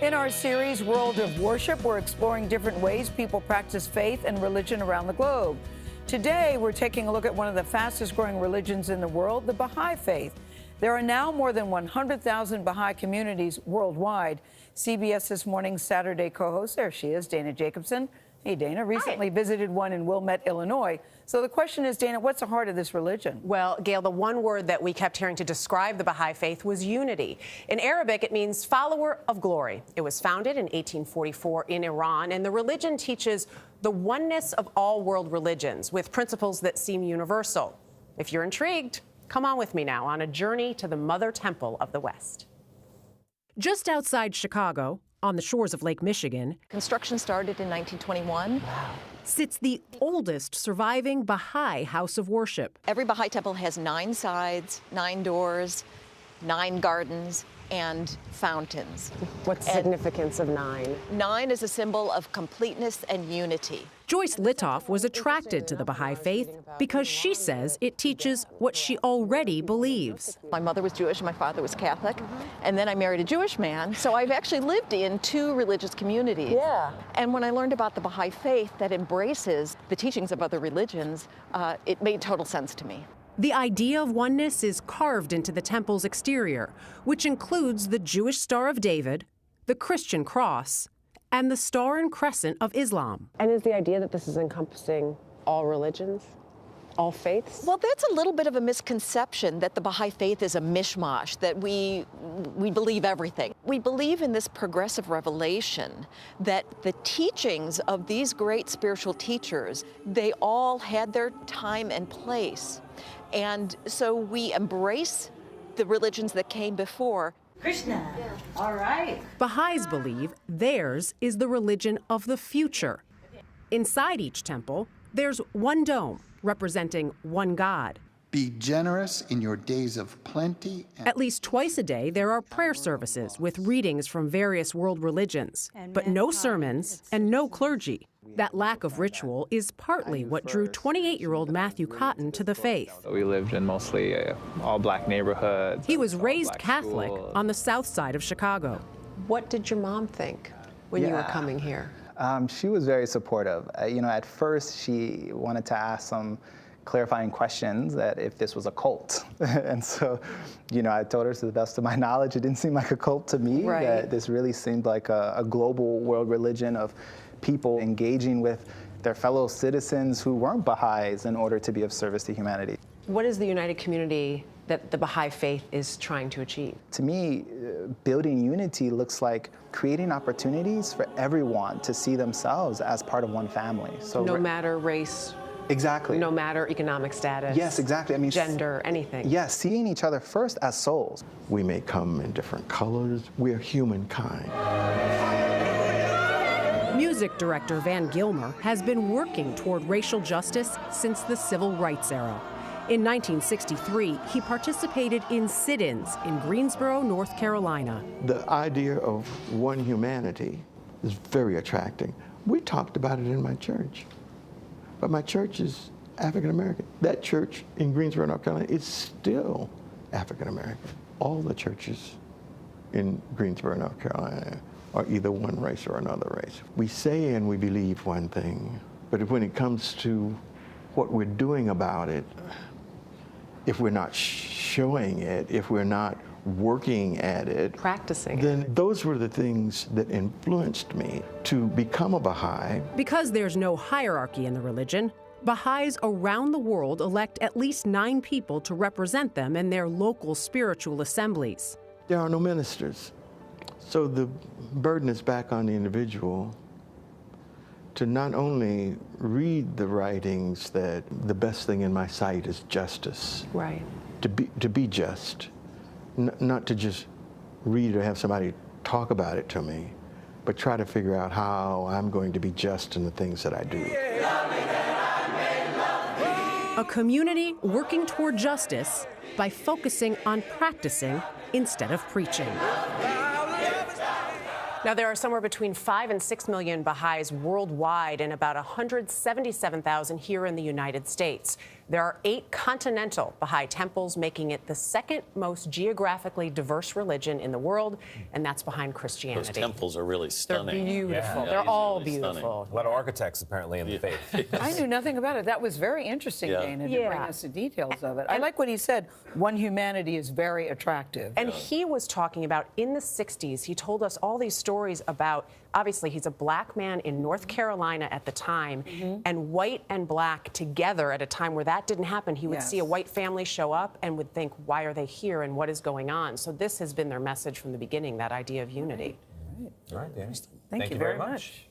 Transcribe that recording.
In our series, World of Worship, we're exploring different ways people practice faith and religion around the globe. Today, we're taking a look at one of the fastest growing religions in the world, the Baha'i Faith. There are now more than 100,000 Baha'i communities worldwide. CBS This Morning's Saturday co-host, there she is, Dana Jacobson. Hey, Dana, recently visited one in Wilmette, Illinois. So the question is, Dana, what's the heart of this religion? Well, Gail, the one word that we kept hearing to describe the Baha'i Faith was unity. In Arabic, it means follower of glory. It was founded in 1844 in Iran, and the religion teaches the oneness of all world religions with principles that seem universal. If you're intrigued, come on with me now on a journey to the Mother Temple of the West. Just outside Chicago, on the shores of Lake Michigan, construction started in 1921. Sits the oldest surviving Baha'i house of worship. Every Baha'i temple has 9 sides, 9 doors, 9 gardens, and fountains. What's the significance of 9? 9 is a symbol of completeness and unity. Joyce Litoff was attracted to the Baha'i Faith because she says it teaches what she already believes. My mother was Jewish, my father was Catholic, and then I married a Jewish man, so I've actually lived in 2 religious communities. Yeah. And when I learned about the Baha'i Faith that embraces the teachings of other religions, it made total sense to me. The idea of oneness is carved into the temple's exterior, which includes the Jewish Star of David, the Christian cross, and the Star and Crescent of Islam. And is the idea that this is encompassing all religions, all faiths? Well, that's a little bit of a misconception that the Baha'i Faith is a mishmash, that we believe everything. We believe in this progressive revelation that the teachings of these great spiritual teachers, they all had their time and place. And so we embrace the religions that came before. Krishna. Yeah. All right. Baha'is believe theirs is the religion of the future. Inside each temple, there's one dome representing one God. Be generous in your days of plenty. At least twice a day, there are prayer services with readings from various world religions, but no sermons and no clergy. That lack of ritual is partly what drew 28-year-old Matthew Cotton to the faith. We lived in mostly all-black neighborhoods. He was raised Catholic on the south side of Chicago. What did your mom think when you were coming here? She was very supportive. At first she wanted to ask some clarifying questions that if this was a cult. And so, I told her to the best of my knowledge, it didn't seem like a cult to me, right. That this really seemed like a global world religion of people engaging with their fellow citizens who weren't Baha'is in order to be of service to humanity. What is the united community that the Baha'i Faith is trying to achieve? To me, building unity looks like creating opportunities for everyone to see themselves as part of one family. So no matter race. Exactly. No matter economic status. Yes, exactly. Gender, anything. Yes, seeing each other first as souls. We may come in different colors. We're humankind. Music director Van Gilmer has been working toward racial justice since the Civil Rights era. In 1963, he participated in sit-ins in Greensboro, North Carolina. The idea of one humanity is very attracting. We talked about it in my church, but my church is African American. That church in Greensboro, North Carolina is still African American. All the churches in Greensboro, North Carolina are either one race or another race. We say and we believe one thing, but when it comes to what we're doing about it, if we're not showing it, if we're not working at it, practicing then those were the things that influenced me to become a Baha'i. Because there's no hierarchy in the religion, Baha'is around the world elect at least 9 people to represent them in their local spiritual assemblies. There are no ministers. So the burden is back on the individual to not only read the writings that the best thing in my sight is justice. Right. To be just, not to just read or have somebody talk about it to me, but try to figure out how I'm going to be just in the things that I do. A community working toward justice by focusing on practicing instead of preaching. Now, there are somewhere between 5 and 6 million Baha'is worldwide and about 177,000 here in the United States. There are 8 continental Baha'i temples, making it the second most geographically diverse religion in the world, and that's behind Christianity. Those temples are really stunning. They're beautiful. Yeah, They're all really beautiful. A lot of architects, apparently, in the faith. I knew nothing about it. That was very interesting, Dana, to bring us the details of it. I like what he said. One humanity is very attractive. And he was talking about in the 60s, he told us all these stories about, obviously, he's a black man in North Carolina at the time, and white and black together at a time where that didn't happen. He would see a white family show up and would think, why are they here and what is going on? So this has been their message from the beginning, that idea of unity. All right, Dana. Thank you very much.